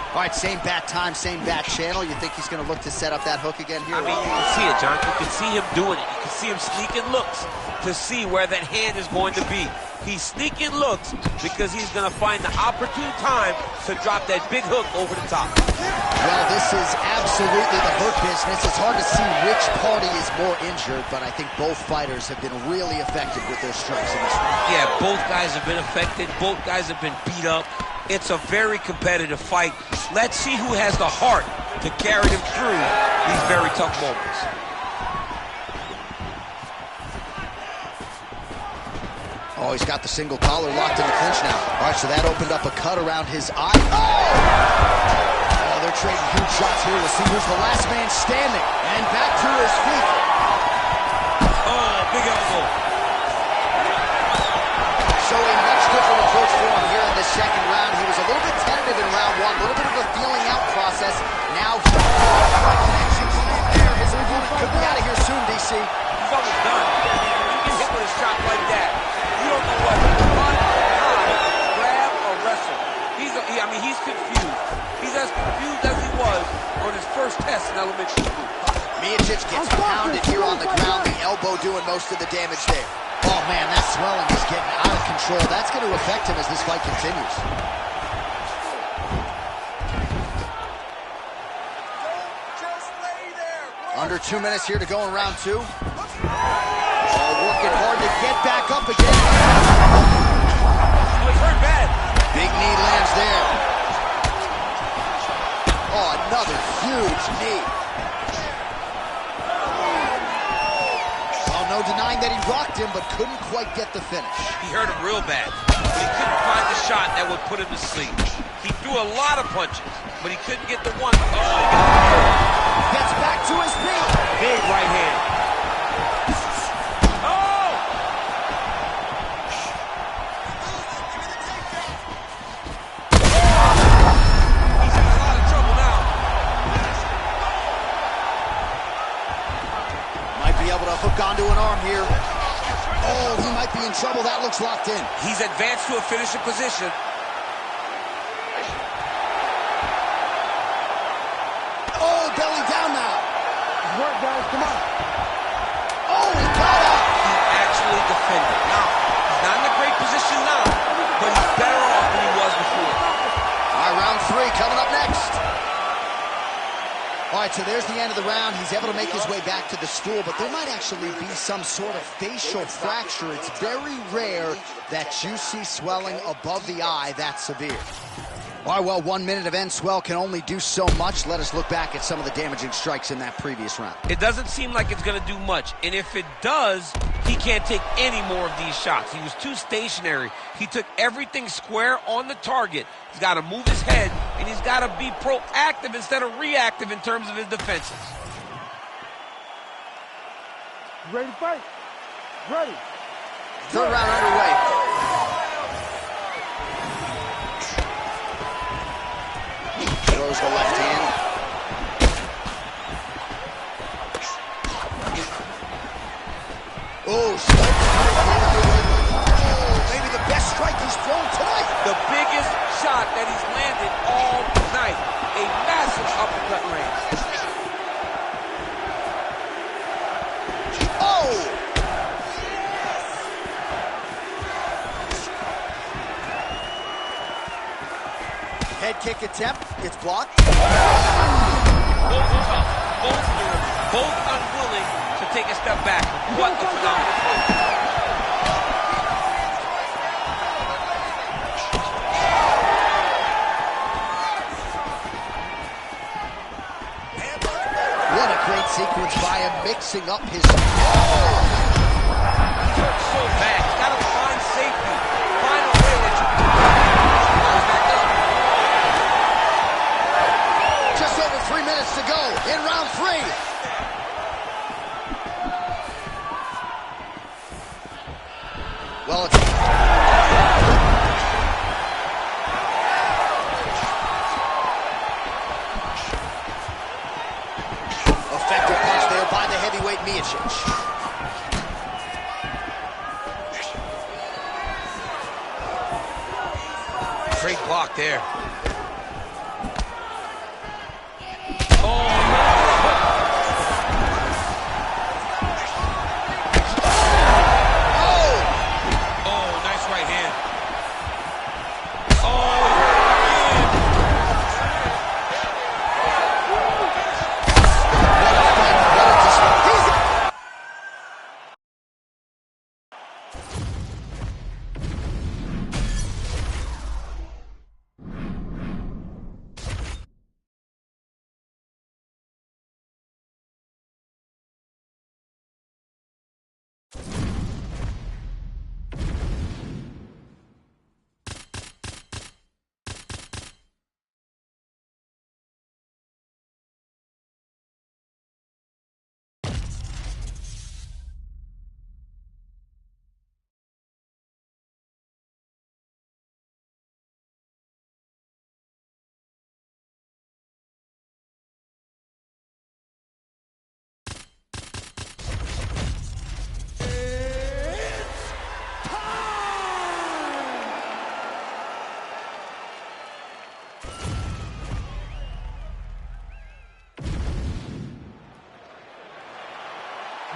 All right, same bat time, same bat channel. You think he's going to look to set up that hook again here? I mean, you can see it, John. You can see him doing it. You can see him sneaking looks to see where that hand is going to be. He's sneaking looks because he's going to find the opportune time to drop that big hook over the top. Well, this is absolutely the hurt business. It's hard to see which party is more injured, but I think both fighters have been really effective with their strikes in this one. Yeah, both guys have been affected. Both guys have been beat up. It's a very competitive fight. Let's see who has the heart to carry them through these very tough moments. Oh, he's got the single collar locked in the clinch now. All right, so that opened up a cut around his eye. Oh, they're trading huge shots here. We'll see who's the last man standing. And back to his feet. Oh, big elbow. So a much different approach for him here in the second round. He was a little bit tentative in round one, a little bit of a feeling out process. Now, his opponent could be out of here soon, DC. He's almost done. You get hit with a shot like that, you don't know what to run, grab, or wrestle. He's confused. He's as confused as he was on his first test in elementary school. Miocic gets pounded here on the ground, the elbow doing most of the damage there. Oh, man, that swelling is getting out of control. That's going to affect him as this fight continues. Under 2 minutes here to go in round two. Oh, working hard to get back up again. Huge knee. Well, no denying that he rocked him, but couldn't quite get the finish. He hurt him real bad, but he couldn't find the shot that would put him to sleep. He threw a lot of punches, but he couldn't get the one. Oh, gets back to his feet. big right hand. Oh! He's in a lot of trouble now. Might be able to hook onto an arm here. Oh, he might be in trouble. That looks locked in. He's advanced to a finishing position. Oh, belly down now. Work, guys, come on. Oh, he got up. He actually defended. Now, he's not in a great position now, but he's better off than he was before. All right, round 3 coming up next. All right, so there's the end of the round. He's able to make his way back to the stool, but there might actually be some sort of facial fracture. It's very rare that you see swelling above the eye that severe. All right, well, 1 minute of end swell can only do so much. Let us look back at some of the damaging strikes in that previous round. It doesn't seem like it's going to do much, and if it does, he can't take any more of these shots. He was too stationary. He took everything square on the target. He's got to move his head, and he's got to be proactive instead of reactive in terms of his defenses. You ready to fight? Ready. Third round underway. Throws the left hand. Oh, strike. Oh, maybe the best strike he's thrown tonight. The biggest shot that he's landed all night. A massive uppercut range. Oh! Head kick attempt. It's blocked. Both tough. Both unwilling to take a step back. What a phenomenal fight. What a great sequence by him, mixing up his... He's hurt so bad. He's got to find safety. Find a way that you can close back up. Just over 3 minutes to go in round 3. Well, it's... Effective punch there by the heavyweight Miocic. Great block there.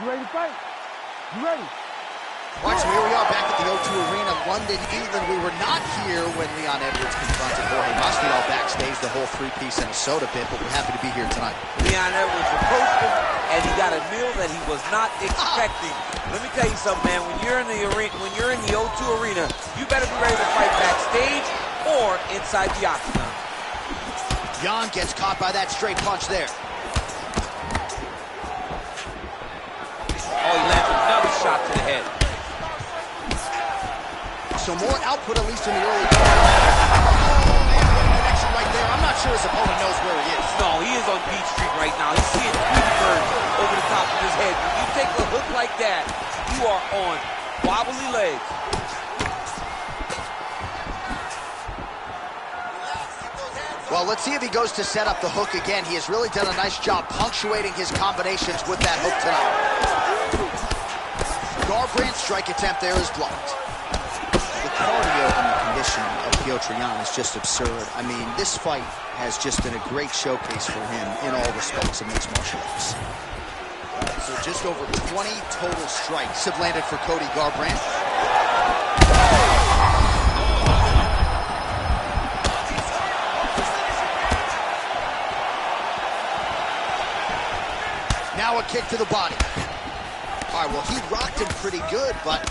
You ready to fight? You ready? Watch, here we are back at the O2 Arena, London, England. We were not here when Leon Edwards confronted Jorge Masvidal backstage, the whole 3-piece and a soda bit, but we're happy to be here tonight. Leon Edwards approached him, and he got a meal that he was not expecting. Let me tell you something, man. When you're in the arena, when you're in the O2 Arena, you better be ready to fight backstage or inside the octagon. Jan gets caught by that straight punch there. Oh, he lands another shot to the head. So more output, at least in the early going. Oh, man, what a connection right there. I'm not sure his opponent knows where he is. No, he is on Beach Street right now. He's seeing Tweety Bird over the top of his head. When you take a hook like that, you are on wobbly legs. Well, let's see if he goes to set up the hook again. He has really done a nice job punctuating his combinations with that hook tonight. Garbrandt's strike attempt there is blocked. The cardio and the conditioning of Petr Yan is just absurd. I mean, this fight has just been a great showcase for him in all respects of mixed martial arts. So just over 20 total strikes have landed for Cody Garbrandt. Now a kick to the body. All right, well, he rocked him pretty good, but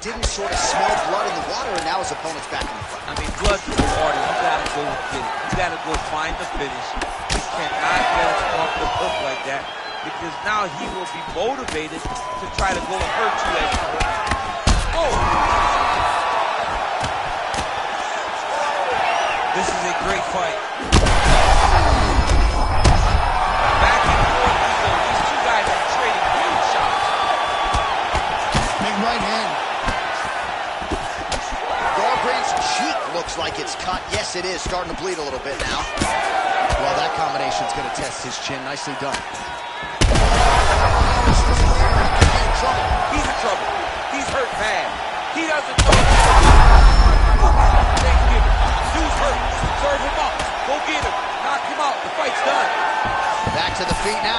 didn't sort of smell blood in the water, and now his opponent's back in the fight. I mean, blood's the order. You gotta go get it. You gotta go find the finish. You cannot get us off the hook like that, because now he will be motivated to try to go and hurt you as you hook. Oh! This is a great fight. Back and forth we go. These two guys are trading huge shots. Big right hand. Garbrandt's cheek looks like it's cut. Yes, it is. Starting to bleed a little bit now. Well, that combination's going to test his chin. Nicely done. He's in trouble. He's hurt bad. He doesn't know. Thanksgiving. Dude's hurt. Serve him up. Go get him. Knock him out. The fight's done. Back to the feet now.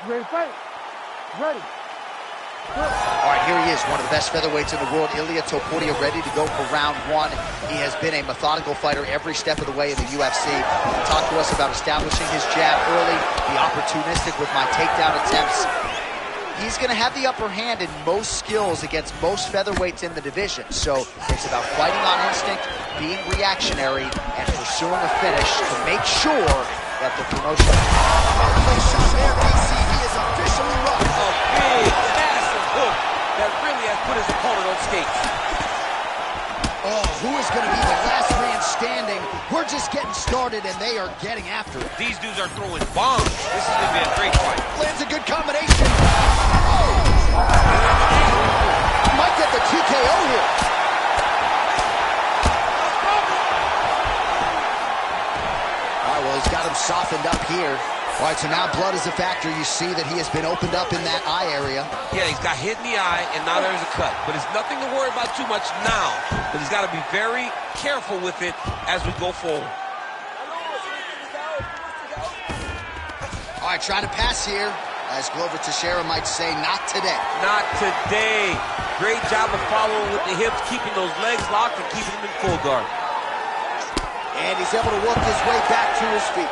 Ready to fight? Ready. All right, here he is, one of the best featherweights in the world, Ilia Topuria, ready to go for round one. He has been a methodical fighter every step of the way in the UFC. He talked to us about establishing his jab early, be opportunistic with my takedown attempts. He's going to have the upper hand in most skills against most featherweights in the division. So it's about fighting on instinct, being reactionary, and pursuing a finish to make sure that the promotion... shot there, AC. He is officially rocked. A big, massive hook that really has put his opponent on skates. Oh, who is going to be the last man standing? We're just getting started, and they are getting after it. These dudes are throwing bombs. This is going to be a great fight. Lands a good combination. Oh! Might get the TKO here. All right, well, he's got him softened up here. All right, so now blood is a factor. You see that he has been opened up in that eye area. Yeah, he's got hit in the eye, and now there's a cut. But it's nothing to worry about too much now. But he's got to be very careful with it as we go forward. All right, trying to pass here. As Glover Teixeira might say, not today. Not today. Great job of following with the hips, keeping those legs locked and keeping them in full guard. And he's able to work his way back to his feet.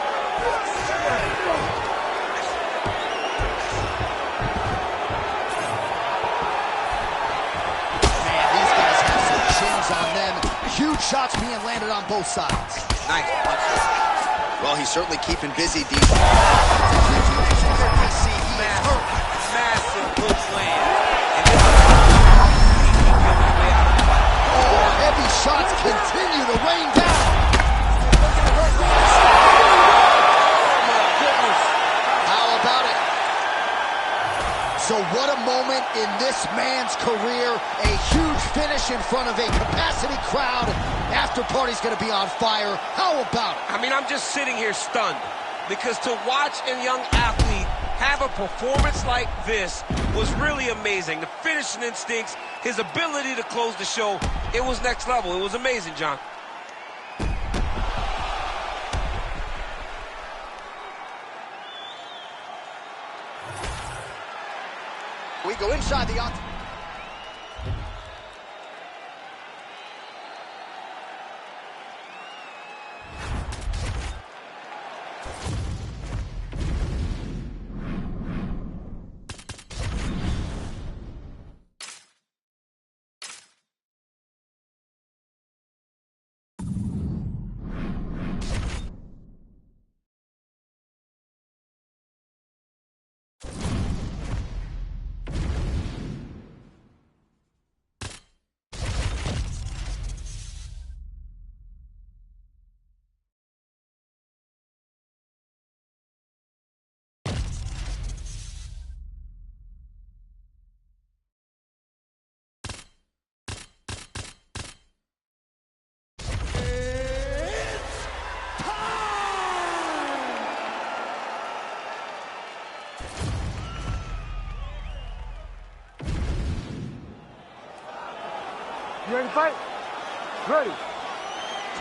Man, these guys have some chins on them. Huge shots being landed on both sides. Nice punches. Well, he's certainly keeping busy, DC. Massive hook land. And this oh, heavy shots continue to rain down. How about it? So what a moment in this man's career. A huge finish in front of a capacity crowd. After party's going to be on fire. How about it? I mean, I'm just sitting here stunned. Because to watch a young athlete have a performance like this was really amazing. The finishing instincts, his ability to close the show, It was next level. It was amazing, John. We go inside the octagon. You ready to fight? Ready.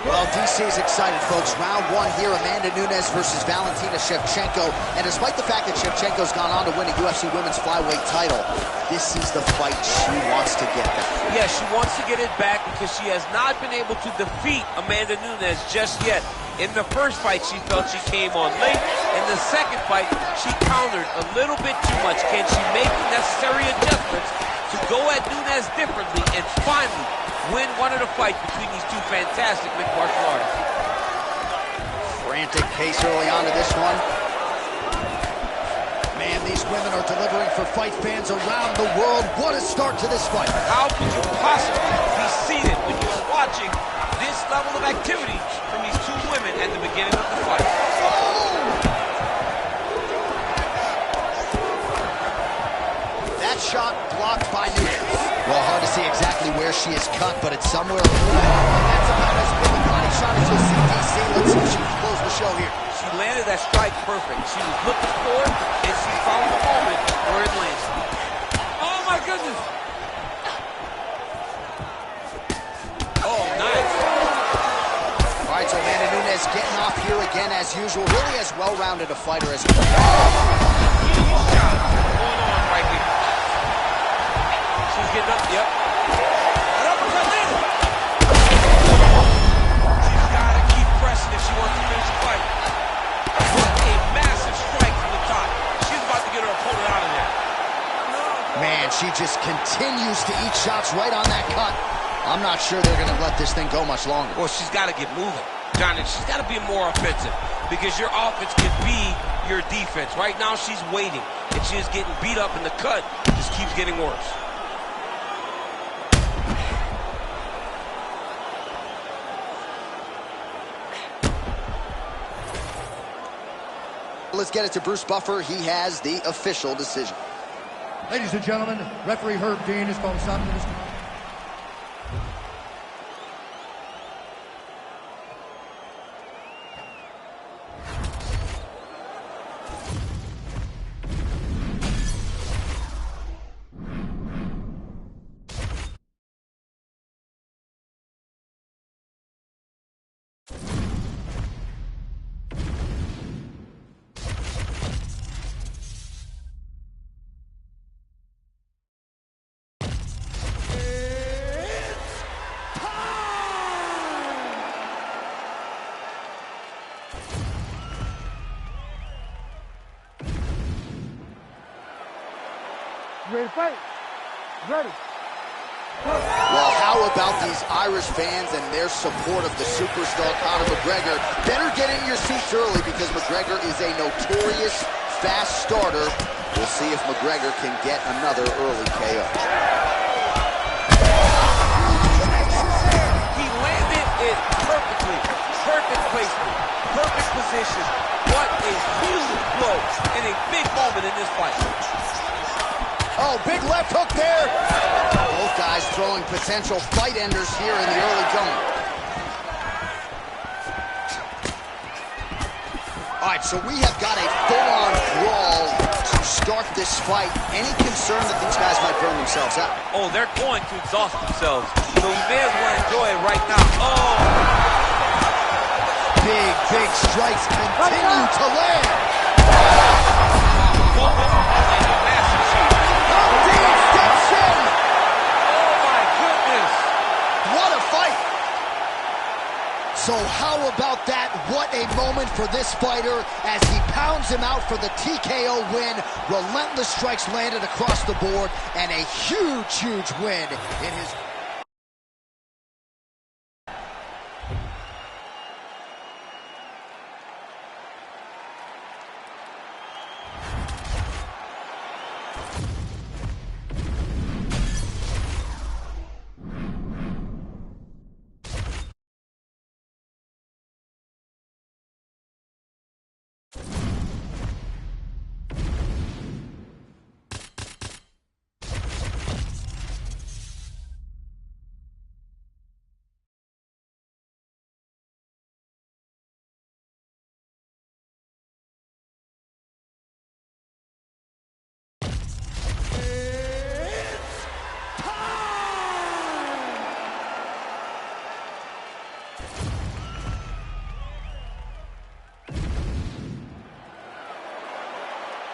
Well, DC is excited, folks. Round one here, Amanda Nunes versus Valentina Shevchenko. And despite the fact that Shevchenko's gone on to win a UFC Women's Flyweight title, this is the fight she wants to get back. Yeah, she wants to get it back because she has not been able to defeat Amanda Nunes just yet. In the first fight, she felt she came on late. In the second fight, she countered a little bit too much. Can she make the necessary adjustments to go at Nunes differently and finally win one of the fights between these two fantastic mixed martial artists? Frantic pace early on to this one. Man, these women are delivering for fight fans around the world. What a start to this fight. How could you possibly be seated when you're watching this level of activity from these two women at the beginning of the fight? That shot blocked by Nunes. Well, hard to see exactly where she is cut, but it's somewhere. That's about as big a body shot as you'll see, DC. Let's see if she can close the show here. She landed that strike perfect. She was looking for it, and she found the moment where it landed. Oh, my goodness. Oh, nice. All right, so Amanda Nunes getting off here again as usual. Really as well-rounded a fighter as Huge shot going on right here. She's getting up, yep. An uppercut landed. She's got to keep pressing if she wants to finish the fight. What a massive strike from the top. She's about to get her opponent out of there. Man, she just continues to eat shots right on that cut. I'm not sure they're going to let this thing go much longer. Well, she's got to get moving, Johnny. She's got to be more offensive because your offense can be your defense. Right now, she's waiting, and she is getting beat up, and the cut just keeps getting worse. Let's get it to Bruce Buffer. He has the official decision. Ladies and gentlemen, referee Herb Dean has called a stop to this. You ready to fight? Ready. Well, how about these Irish fans and their support of the superstar Conor McGregor? Better get in your seats early because McGregor is a notorious fast starter. We'll see if McGregor can get another early KO. He landed it perfectly. Perfect placement. Perfect position. What a huge blow and a big moment in this fight. Oh, big left hook there. Both guys throwing potential fight enders here in the early going. All right, so we have got a full-on brawl to start this this fight, any concern that these guys might burn themselves out? Oh, they're going to exhaust themselves. So we may as well enjoy it right now. Oh! Big strikes continue to land. Massive shot. Dean steps in. Oh my goodness. What a fight. So how about that? What a moment for this fighter as he pounds him out for the TKO win. Relentless strikes landed across the board and a huge win in his...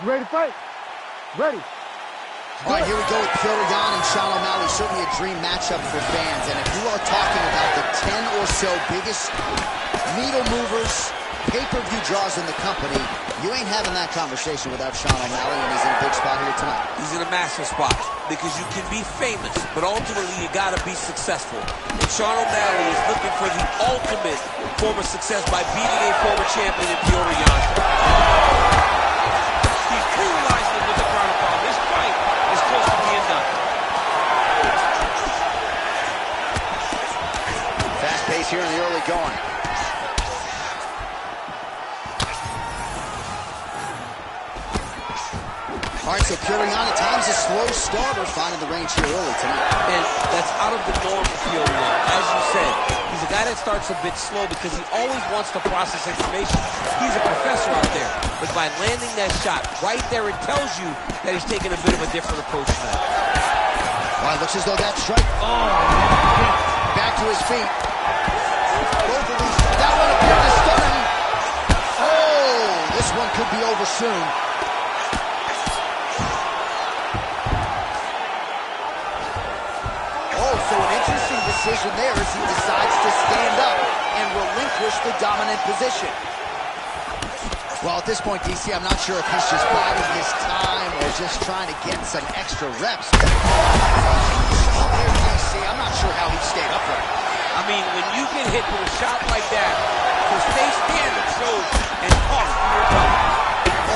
You ready to fight? Ready. All right, here we go with Petr Yan and Sean O'Malley. Certainly a dream matchup for fans. And if you are talking about the 10 or so biggest needle movers, pay-per-view draws in the company, you ain't having that conversation without Sean O'Malley, and he's in a big spot here tonight. He's in a massive spot because you can be famous, but ultimately you gotta be successful. And Sean O'Malley is looking for the ultimate form of success by beating a former champion in Petr Yan. He brutalized him with the ground and pound. This fight is close to being done. Fast pace here in the early going. All right, so Petr Yan at times a slow starter, finding the range here early tonight. And that's out of the norm for Petr Yan. As you said, he's a guy that starts a bit slow because he always wants to process information. He's a professor out there. But by landing that shot right there, it tells you that he's taking a bit of a different approach to that. All right, looks as though that strike. Oh, back to his feet. Both of these. That one appeared to stun him. Oh, this one could be over soon. So an interesting decision there as he decides to stand up and relinquish the dominant position. Well, at this point, DC, I'm not sure if he's just biding his time or just trying to get some extra reps. There, DC, I'm not sure how he stayed upright. I mean, when you get hit with a shot like that, to stay standing shows and talk to your body.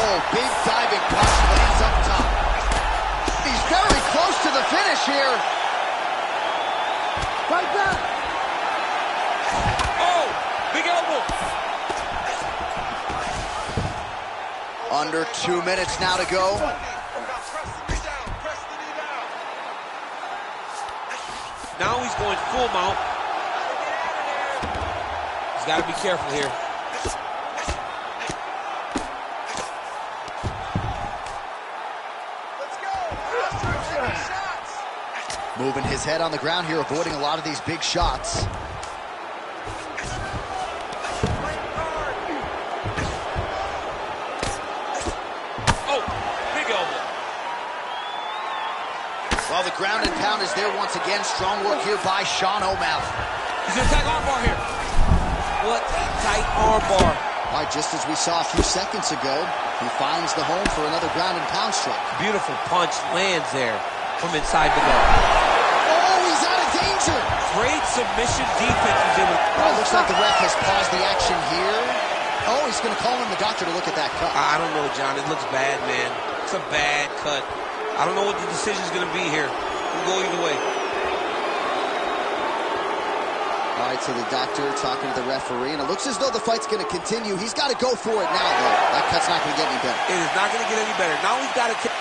Oh, big diving punch lands up top. He's very close to the finish here. Fight back! Oh, big elbow. Under 2 minutes now to go. Now he's going full mount. He's got to be careful here. Moving his head on the ground here, avoiding a lot of these big shots. Oh, big elbow. Well, the ground and pound is there once again. Strong work here by Sean O'Malley. He's going to attack armbar here. What a tight armbar. All right, just as we saw a few seconds ago, he finds the home for another ground and pound strike. Beautiful punch lands there from inside the guard. Oh, he's out of danger. Great submission defense. Well, it looks like the ref has paused the action here. Oh, he's going to call in the doctor to look at that cut. I don't know, John. It looks bad, man. It's a bad cut. I don't know what the decision's going to be here. It can go either way. All right, so the doctor talking to the referee, and it looks as though the fight's going to continue. He's got to go for it now, though. That cut's not going to get any better. It is not going to get any better. Now he's got to take...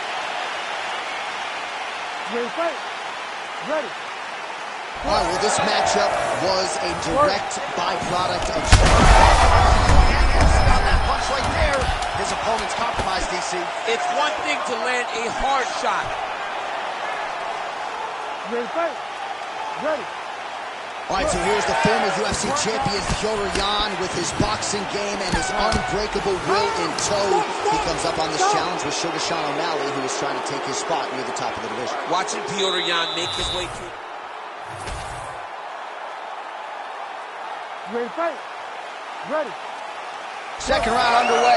Ready to fight? Ready. All right, well, this matchup was a direct byproduct of... punch right there. His opponent's compromised, DC. It's one thing to land a hard shot. You ready to fight? Ready. All right, so here's the former UFC champion, Petr Yan, with his boxing game and his unbreakable will in tow. He comes up on this challenge with Sugar Sean O'Malley, who is trying to take his spot near the top of the division. Watching Petr Yan make his way through. You ready to fight? Ready. Second round underway.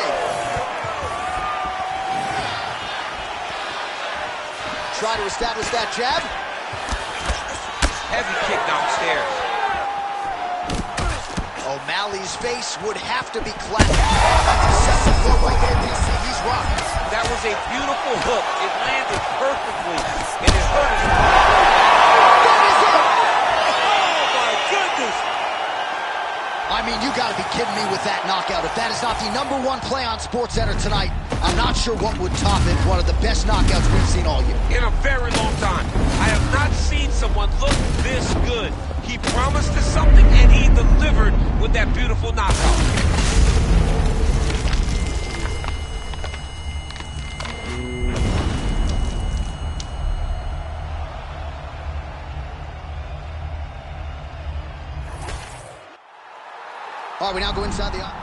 Try to establish that jab. Heavy kick downstairs. O'Malley's face would have to be clapped. That's a second foot right there, DC. He's rocked. That was a beautiful hook. It landed perfectly, and it hurt him. That is it! Oh my goodness! I mean, you gotta be kidding me with that knockout. If that is not the #1 play on SportsCenter tonight, I'm not sure what would top it. One of the best knockouts we've seen all year. In a very long time. I have not seen someone look this good. He promised us something, and he delivered with that beautiful knockout. All right, we now go inside the...